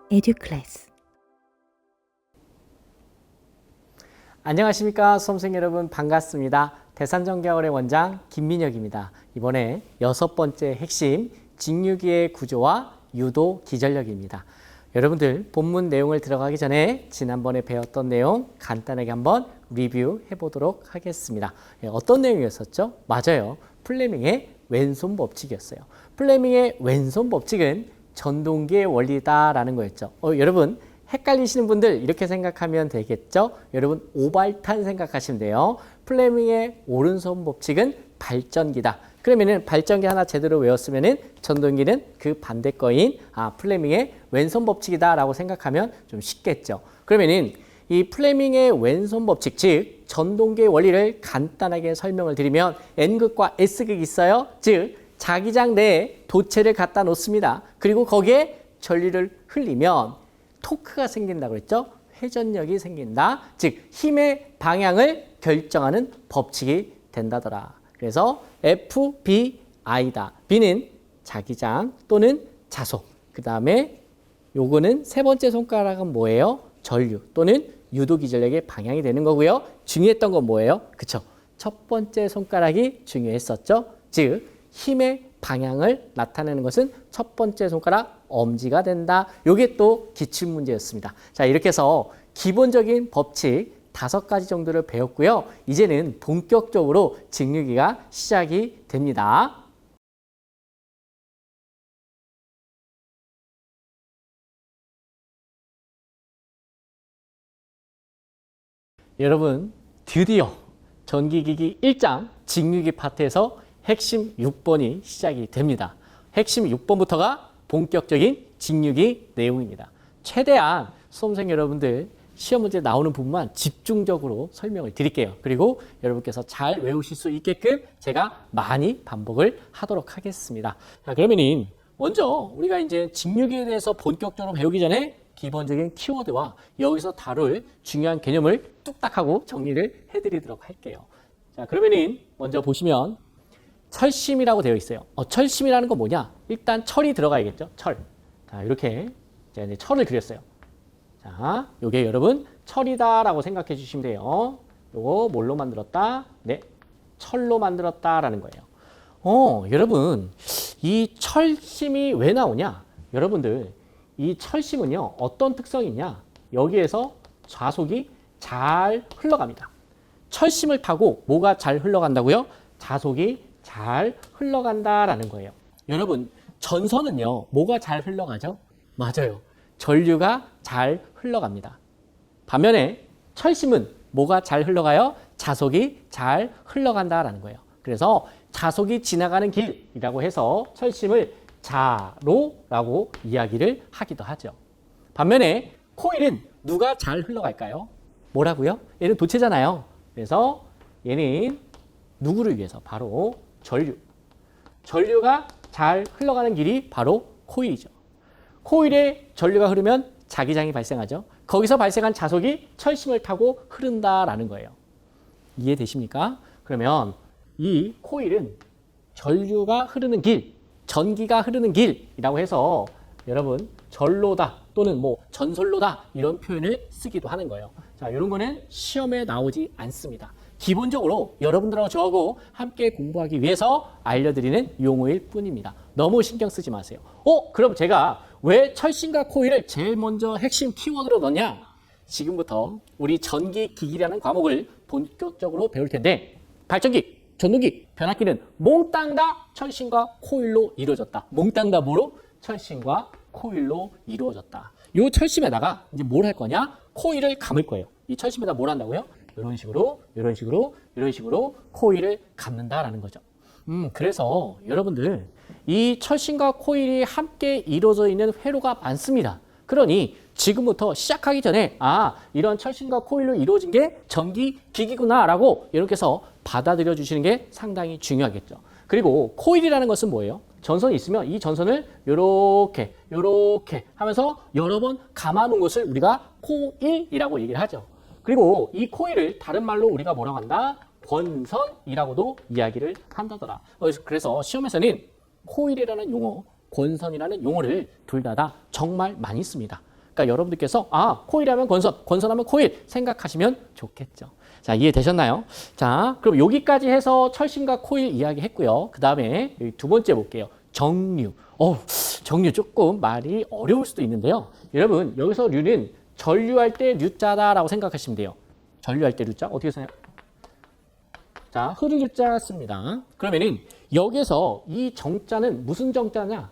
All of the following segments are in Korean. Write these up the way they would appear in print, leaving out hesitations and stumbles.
에듀클래스. 안녕하십니까 수험생 여러분, 반갑습니다. 대산정겨울의 원장 김민혁입니다. 이번에 6번째 핵심 직류기의 구조와 유도 기전력입니다. 여러분들 본문 내용을 들어가기 전에 지난번에 배웠던 내용 간단하게 한번 리뷰해 보도록 하겠습니다. 어떤 내용이었었죠? 맞아요. 플레밍의 왼손 법칙이었어요. 플레밍의 왼손 법칙은 전동기의 원리다라는 거였죠. 여러분 헷갈리시는 분들 이렇게 생각하면 되겠죠? 여러분 오발탄 생각하시면 돼요. 플레밍의 오른손 법칙은 발전기다. 그러면은 발전기 하나 제대로 외웠으면은 전동기는 그 반대 거인 플레밍의 왼손 법칙이다라고 생각하면 좀 쉽겠죠. 그러면은 이 플레밍의 왼손 법칙, 즉 전동기의 원리를 간단하게 설명을 드리면 N극과 S극이 있어요. 즉 자기장 내에 도체를 갖다 놓습니다. 그리고 거기에 전류를 흘리면 토크가 생긴다고 그랬죠. 회전력이 생긴다. 즉 힘의 방향을 결정하는 법칙이 된다더라. 그래서 FBI다. B는 자기장 또는 자속. 그 다음에 요거는 세 번째 손가락은 뭐예요? 전류 또는 유도 기전력의 방향이 되는 거고요. 중요했던 건 뭐예요? 그쵸? 첫 번째 손가락이 중요했었죠. 즉 힘의 방향을 나타내는 것은 첫 번째 손가락 엄지가 된다. 요게 또 기출문제였습니다. 자, 이렇게 해서 기본적인 법칙 5가지 정도를 배웠고요. 이제는 본격적으로 직류기가 시작이 됩니다. 여러분 드디어 전기기기 1장 직류기 파트에서 핵심 6번이 시작이 됩니다. 핵심 6번부터가 본격적인 직류기 내용입니다. 최대한 수험생 여러분들 시험 문제 나오는 부분만 집중적으로 설명을 드릴게요. 그리고 여러분께서 잘 외우실 수 있게끔 제가 많이 반복을 하도록 하겠습니다. 자, 그러면은 먼저 우리가 이제 직류기에 대해서 본격적으로 배우기 전에 기본적인 키워드와 여기서 다룰 중요한 개념을 뚝딱 하고 정리를 해드리도록 할게요. 자, 그러면은 먼저 보시면 철심이라고 되어 있어요. 철심이라는 건 뭐냐? 일단 철이 들어가야겠죠. 철. 자, 이렇게 이제 철을 그렸어요. 자, 요게 여러분 철이다라고 생각해 주시면 돼요. 요거 뭘로 만들었다? 네, 철로 만들었다라는 거예요. 여러분 이 철심이 왜 나오냐? 여러분들 이 철심은요 어떤 특성이 있냐? 여기에서 자속이 잘 흘러갑니다. 철심을 타고 뭐가 잘 흘러간다고요? 자속이 잘 흘러간다라는 거예요. 여러분 전선은요 뭐가 잘 흘러가죠? 맞아요. 전류가 잘 흘러갑니다. 반면에 철심은 뭐가 잘 흘러가요? 자속이 잘 흘러간다라는 거예요. 그래서 자속이 지나가는 길이라고 해서 철심을 자로라고 이야기를 하기도 하죠. 반면에 코일은 누가 잘 흘러갈까요? 뭐라고요? 얘는 도체잖아요. 그래서 얘는 누구를 위해서? 바로 전류. 전류가 잘 흘러가는 길이 바로 코일이죠. 코일에 전류가 흐르면 자기장이 발생하죠. 거기서 발생한 자속이 철심을 타고 흐른다라는 거예요. 이해되십니까? 그러면 이 코일은 전류가 흐르는 길, 전기가 흐르는 길이라고 해서 여러분 전로다 또는 뭐 전솔로다 이런 표현을 쓰기도 하는 거예요. 자, 이런 거는 시험에 나오지 않습니다. 기본적으로 여러분들하고 저하고 함께 공부하기 위해서 알려드리는 용어일 뿐입니다. 너무 신경 쓰지 마세요. 그럼 제가 왜 철심과 코일을 제일 먼저 핵심 키워드로 넣냐? 지금부터 우리 전기기기라는 과목을 본격적으로 배울 텐데 발전기, 전동기, 변압기는 몽땅 다 철심과 코일로 이루어졌다. 몽땅 다 뭐로? 철심과 코일로 이루어졌다. 이 철심에다가 이제 뭘 할 거냐? 코일을 감을 거예요. 이 철심에다 뭘 한다고요? 이런 식으로, 이런 식으로, 이런 식으로 코일을 감는다라는 거죠. 그래서 여러분들 이 철심과 코일이 함께 이루어져 있는 회로가 많습니다. 그러니 지금부터 시작하기 전에 이런 철심과 코일로 이루어진 게 전기기기구나라고 이렇게 해서 받아들여 주시는 게 상당히 중요하겠죠. 그리고 코일이라는 것은 뭐예요? 전선이 있으면 이 전선을 요렇게 하면서 여러 번 감아놓은 것을 우리가 코일이라고 얘기를 하죠. 그리고 이 코일을 다른 말로 우리가 뭐라고 한다? 권선이라고도 이야기를 한다더라. 그래서 시험에서는 코일이라는 용어, 권선이라는 용어를 둘 다 정말 많이 씁니다. 그러니까 여러분들께서 코일하면 건선, 건선하면 코일 생각하시면 좋겠죠. 자, 이해되셨나요? 자, 그럼 여기까지 해서 철심과 코일 이야기했고요. 그 다음에 두 번째 볼게요. 정류. 정류 조금 말이 어려울 수도 있는데요. 여러분, 여기서 류는 전류할 때 류자다라고 생각하시면 돼요. 전류할 때 류자 어떻게 써요? 자, 흐를 류자 씁니다. 그러면은 여기서 이 정자는 무슨 정자냐?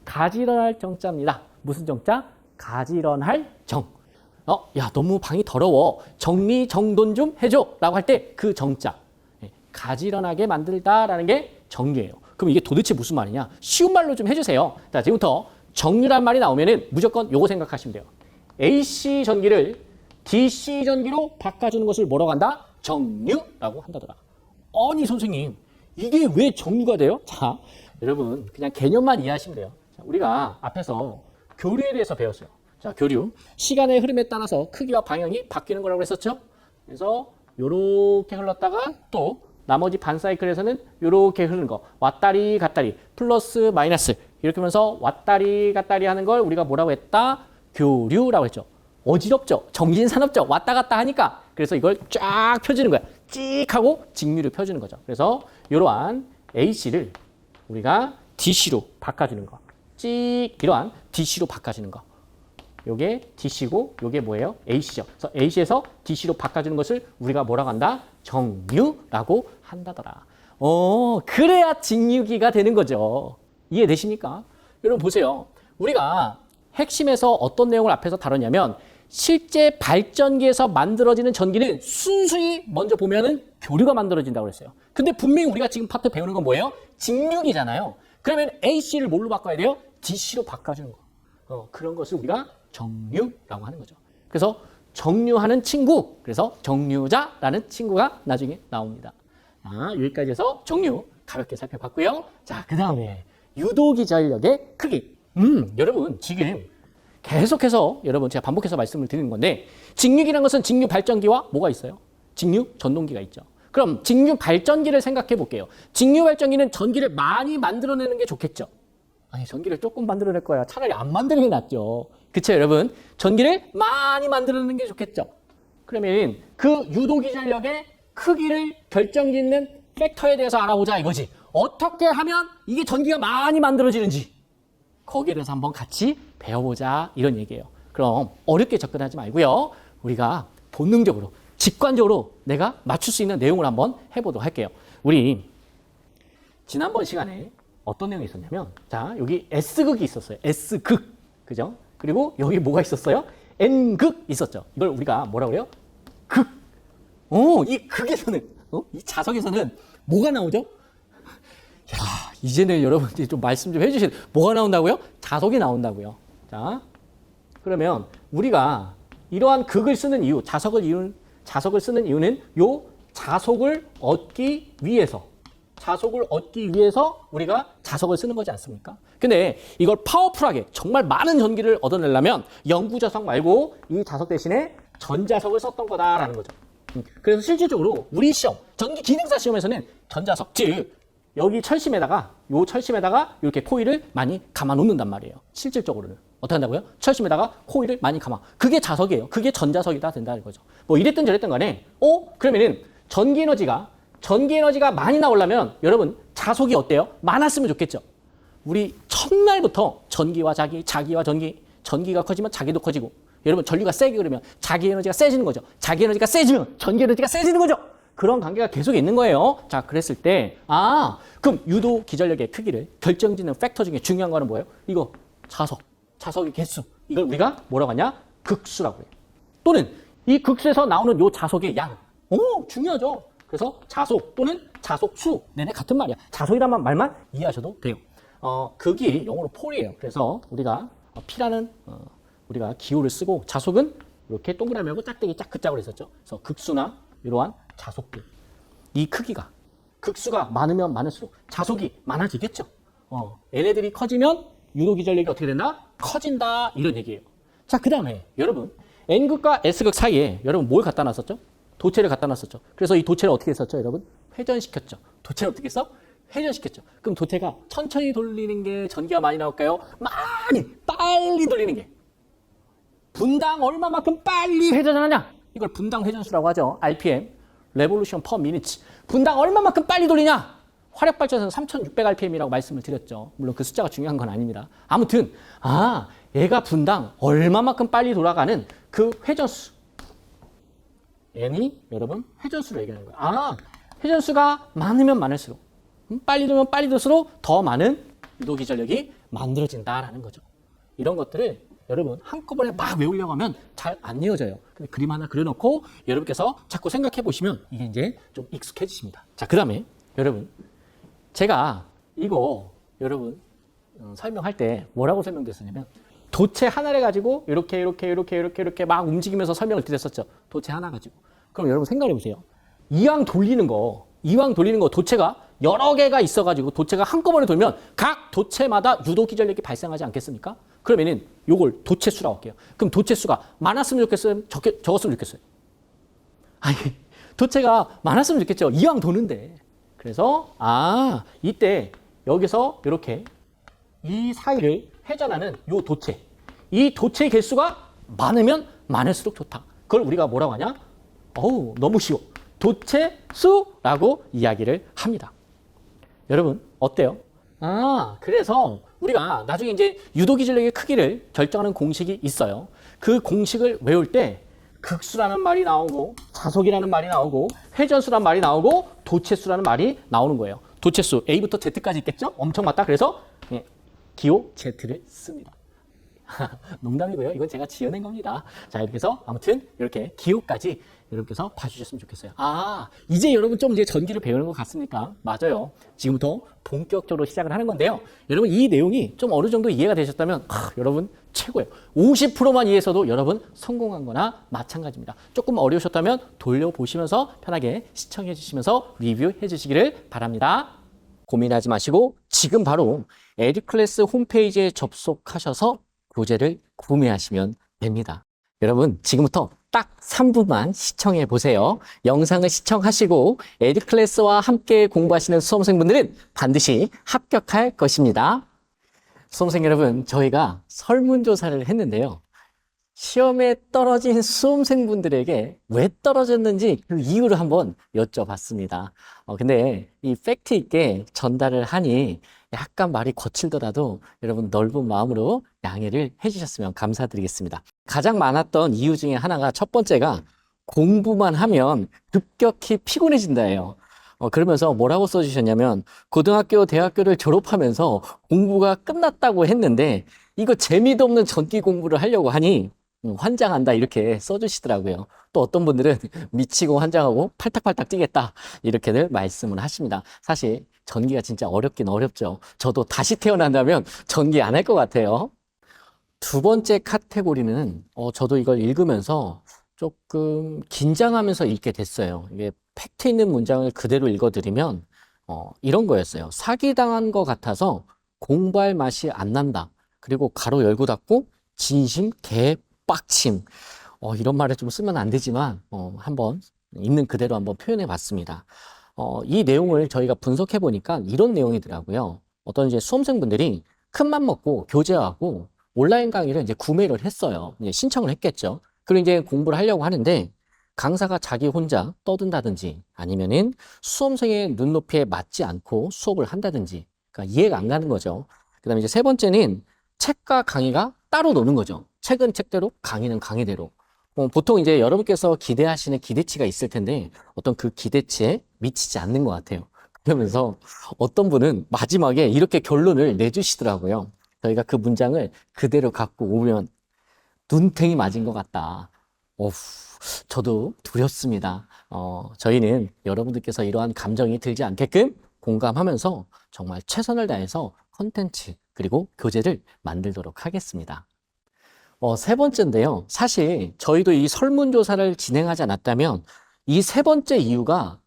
가지런할 정자입니다. 무슨 정자? 가지런할 정. 야, 너무 방이 더러워. 정리정돈 좀 해줘. 라고 할 때 그 정자. 가지런하게 만들다라는 게 정류예요. 그럼 이게 도대체 무슨 말이냐? 쉬운 말로 좀 해주세요. 자, 지금부터 정류란 말이 나오면은 무조건 요거 생각하시면 돼요. AC 전기를 DC 전기로 바꿔주는 것을 뭐라고 한다? 정류라고 한다더라. 아니, 선생님. 이게 왜 정류가 돼요? 자, 여러분, 그냥 개념만 이해하시면 돼요. 자, 우리가 앞에서 교류에 대해서 배웠어요. 자, 교류. 시간의 흐름에 따라서 크기와 방향이 바뀌는 거라고 했었죠? 그래서 요렇게 흘렀다가 또 나머지 반 사이클에서는 요렇게 흐르는 거. 왔다리 갔다리 플러스 마이너스 이렇게 하면서 왔다리 갔다리 하는 걸 우리가 뭐라고 했다? 교류라고 했죠. 어지럽죠? 정신사납죠? 왔다 갔다 하니까. 그래서 이걸 쫙 펴주는 거야. 찍 하고 직류를 펴주는 거죠. 그래서 이러한 AC를 우리가 DC로 바꿔주는 거. 찍 이러한 DC로 바꿔주는 거. 요게 DC고 요게 뭐예요? AC죠. 그래서 AC에서 DC로 바꿔주는 것을 우리가 뭐라고 한다? 정류라고 한다더라. 그래야 직류기가 되는 거죠. 이해되십니까? 여러분 보세요. 우리가 핵심에서 어떤 내용을 앞에서 다뤘냐면 실제 발전기에서 만들어지는 전기는 순수히 먼저 보면은 교류가 만들어진다고 그랬어요. 근데 분명히 우리가 지금 파트 배우는 건 뭐예요? 직류기잖아요. 그러면 AC를 뭘로 바꿔야 돼요? DC로 바꿔주는 거. 그런 것을 우리가 정류라고 하는 거죠. 그래서 정류하는 친구, 그래서 정류자라는 친구가 나중에 나옵니다. 여기까지 해서 정류 가볍게 살펴봤고요. 자, 그 다음에 유도기 전력의 크기. 여러분 지금 계속해서 여러분 제가 반복해서 말씀을 드리는 건데 직류기라는 것은 직류 발전기와 뭐가 있어요? 직류 전동기가 있죠. 그럼 직류 발전기를 생각해 볼게요. 직류 발전기는 전기를 많이 만들어내는 게 좋겠죠. 아니, 전기를 조금 만들어낼 거야. 차라리 안 만드는 게 낫죠. 그쵸, 여러분? 전기를 많이 만들어내는 게 좋겠죠. 그러면 그 유도기 전력의 크기를 결정짓는 팩터에 대해서 알아보자 이거지. 어떻게 하면 이게 전기가 많이 만들어지는지 거기에 대해서 한번 같이 배워보자 이런 얘기예요. 그럼 어렵게 접근하지 말고요. 우리가 본능적으로, 직관적으로 내가 맞출 수 있는 내용을 한번 해보도록 할게요. 우리 지난번 시간에 어떤 내용이 있었냐면 자, 여기 S극이 있었어요. S극. 그죠? 그리고 여기 뭐가 있었어요? N극 있었죠. 이걸 우리가 뭐라고 그래요? 극. 이 극에서는, 이 자석에서는 뭐가 나오죠? 야, 이제는 여러분들이 좀 말씀 좀 해주세요. 뭐가 나온다고요? 자석이 나온다고요. 자, 그러면 우리가 이러한 극을 쓰는 이유, 자석을 쓰는 이유는 요 자석을 얻기 위해서 우리가 자석을 쓰는 거지 않습니까? 근데 이걸 파워풀하게 정말 많은 전기를 얻어내려면 영구자석 말고 이 자석 대신에 전자석을 썼던 거다라는 거죠. 그래서 실질적으로 우리 시험, 전기 기능사 시험에서는 전자석, 즉 여기 철심에다가 이렇게 코일을 많이 감아 놓는단 말이에요. 실질적으로는 어떻게 한다고요? 철심에다가 코일을 많이 감아. 그게 자석이에요. 그게 전자석이다 된다는 거죠. 뭐 이랬든 저랬든 간에 그러면은 전기 에너지가 많이 나오려면 여러분 자석이 어때요? 많았으면 좋겠죠. 우리 첫날부터 전기와 자기와 전기가 커지면 자기도 커지고 여러분 전류가 세게 흐르면 자기 에너지가 세지는 거죠. 자기 에너지가 세지면 전기 에너지가 세지는 거죠. 그런 관계가 계속 있는 거예요. 자, 그랬을 때 그럼 유도 기전력의 크기를 결정짓는 팩터 중에 중요한 거는 뭐예요? 이거 자석의 개수. 이걸 우리가 뭐라고 하냐? 극수라고 해요. 또는 이 극수에서 나오는 요 자석의 양. 중요하죠. 그래서 자속 또는 자속수. 네네, 같은 말이야. 자석이란 말만 이해하셔도 돼요. 극이 영어로 폴이에요. 그래서 우리가 P라는 우리가 기호를 쓰고 자속은 이렇게 동그라미하고 짝대기 짝극짝으로 했었죠. 그래서 극수나 이러한 자속들. 이 크기가 극수가 많으면 많을수록 자속이 많아지겠죠. 얘네들이 커지면 유도기 전력이 어떻게 된다? 커진다. 이런 얘기예요. 자, 그 다음에 여러분 N극과 S극 사이에 여러분 뭘 갖다 놨었죠? 도체를 갖다 놨었죠. 그래서 이 도체를 어떻게 했었죠, 여러분? 회전시켰죠. 도체를 어떻게 했어? 회전시켰죠. 그럼 도체가 천천히 돌리는 게 전기가 많이 나올까요? 많이 빨리 돌리는 게 분당 얼마만큼 빨리 회전하냐? 이걸 분당 회전수라고 하죠. RPM, Revolution per Minute. 분당 얼마만큼 빨리 돌리냐? 화력 발전소는 3600 RPM이라고 말씀을 드렸죠. 물론 그 숫자가 중요한 건 아닙니다. 아무튼 얘가 분당 얼마만큼 빨리 돌아가는 그 회전수. n이 여러분 회전수로 얘기하는 거예요. 회전수가 많으면 많을수록 빨리 돌면 빨리 돌수록 더 많은 유도기전력이 만들어진다라는 거죠. 이런 것들을 여러분 한꺼번에 막 외우려고 하면 잘 안 외워져요. 근데 그림 하나 그려놓고 여러분께서 자꾸 생각해 보시면 이게 이제 좀 익숙해지십니다. 자, 그 다음에 여러분 제가 이거 여러분 설명할 때 뭐라고 설명드렸었냐면 도체 하나를 가지고 이렇게 막 움직이면서 설명을 드렸었죠. 도체 하나 가지고. 그럼 여러분 생각해 보세요. 이왕 돌리는 거 도체가 여러 개가 있어가지고 도체가 한꺼번에 돌면 각 도체마다 유도기전력이 발생하지 않겠습니까? 그러면은 요걸 도체수라고 할게요. 그럼 도체수가 많았으면 좋겠어요? 적었으면 좋겠어요? 아니, 도체가 많았으면 좋겠죠. 이왕 도는데. 그래서 이때 여기서 이렇게 이 사이를 회전하는 요 도체. 이 도체 개수가 많으면 많을수록 좋다. 그걸 우리가 뭐라고 하냐? 너무 쉬워. 도체수라고 이야기를 합니다. 여러분 어때요? 그래서 우리가 나중에 이제 유도기전력의 크기를 결정하는 공식이 있어요. 그 공식을 외울 때 극수라는 말이 나오고 자속이라는 말이 나오고 회전수라는 말이 나오고 도체수라는 말이 나오는 거예요. 도체수 A부터 Z까지 있겠죠? 엄청 많다. 그래서 기호 Z를 씁니다. 농담이고요. 이건 제가 지어낸 겁니다. 자, 이렇게 해서 아무튼 이렇게 기호까지 여러분께서 봐주셨으면 좋겠어요. 이제 여러분 좀 이제 전기를 배우는 것 같습니까? 맞아요. 지금부터 본격적으로 시작을 하는 건데요. 여러분 이 내용이 좀 어느 정도 이해가 되셨다면 여러분 최고예요. 50%만 이해해서도 여러분 성공한 거나 마찬가지입니다. 조금 어려우셨다면 돌려보시면서 편하게 시청해 주시면서 리뷰해 주시기를 바랍니다. 고민하지 마시고 지금 바로 에듀클래스 홈페이지에 접속하셔서 교재를 구매하시면 됩니다. 여러분 지금부터 딱 3분만 시청해 보세요. 영상을 시청하시고 에듀클래스와 함께 공부하시는 수험생분들은 반드시 합격할 것입니다. 수험생 여러분, 저희가 설문조사를 했는데요. 시험에 떨어진 수험생분들에게 왜 떨어졌는지 그 이유를 한번 여쭤봤습니다. 근데 이 팩트 있게 전달을 하니 약간 말이 거칠더라도 여러분 넓은 마음으로 양해를 해주셨으면 감사드리겠습니다. 가장 많았던 이유 중에 하나가 첫 번째가 공부만 하면 급격히 피곤해진다예요. 그러면서 뭐라고 써주셨냐면 고등학교, 대학교를 졸업하면서 공부가 끝났다고 했는데 이거 재미도 없는 전기 공부를 하려고 하니 환장한다 이렇게 써주시더라고요. 또 어떤 분들은 미치고 환장하고 팔딱팔딱 뛰겠다 이렇게들 말씀을 하십니다. 사실 전기가 진짜 어렵긴 어렵죠. 저도 다시 태어난다면 전기 안 할 것 같아요. 두 번째 카테고리는 저도 이걸 읽으면서 조금 긴장하면서 읽게 됐어요. 이게 팩트 있는 문장을 그대로 읽어드리면 이런 거였어요. 사기당한 것 같아서 공부할 맛이 안 난다. 그리고 가로 열고 닫고 진심 개빡침. 이런 말을 좀 쓰면 안 되지만 한번 있는 그대로 한번 표현해 봤습니다. 이 내용을 저희가 분석해 보니까 이런 내용이더라고요. 어떤 이제 수험생분들이 큰맘 먹고 교재하고 온라인 강의를 이제 구매를 했어요. 이제 신청을 했겠죠. 그리고 이제 공부를 하려고 하는데 강사가 자기 혼자 떠든다든지 아니면은 수험생의 눈높이에 맞지 않고 수업을 한다든지 그러니까 이해가 안 가는 거죠. 그다음에 이제 세 번째는 책과 강의가 따로 노는 거죠. 책은 책대로, 강의는 강의대로. 보통 이제 여러분께서 기대하시는 기대치가 있을 텐데 어떤 그 기대치에 미치지 않는 것 같아요. 그러면서 어떤 분은 마지막에 이렇게 결론을 내주시더라고요. 저희가 그 문장을 그대로 갖고 오면 눈탱이 맞은 것 같다. 저도 두렵습니다. 저희는 여러분들께서 이러한 감정이 들지 않게끔 공감하면서 정말 최선을 다해서 컨텐츠 그리고 교재를 만들도록 하겠습니다. 세 번째인데요. 사실 저희도 이 설문조사를 진행하지 않았다면 이 세 번째 이유가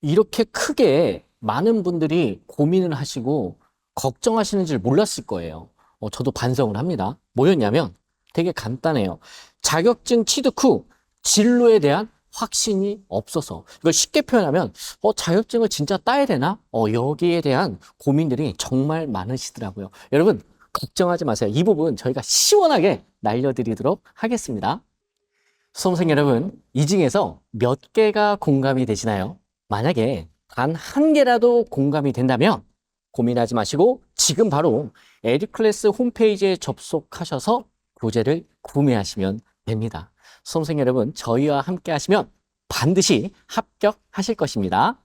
이렇게 크게 많은 분들이 고민을 하시고 걱정하시는 줄 몰랐을 거예요. 저도 반성을 합니다. 뭐였냐면 되게 간단해요. 자격증 취득 후 진로에 대한 확신이 없어서 이걸 쉽게 표현하면 자격증을 진짜 따야 되나? 여기에 대한 고민들이 정말 많으시더라고요. 여러분 걱정하지 마세요. 이 부분 저희가 시원하게 날려드리도록 하겠습니다. 수험생 여러분, 이 중에서 몇 개가 공감이 되시나요? 만약에 단 한 개라도 공감이 된다면 고민하지 마시고 지금 바로 에듀클래스 홈페이지에 접속하셔서 교재를 구매하시면 됩니다. 수험생 여러분, 저희와 함께 하시면 반드시 합격하실 것입니다.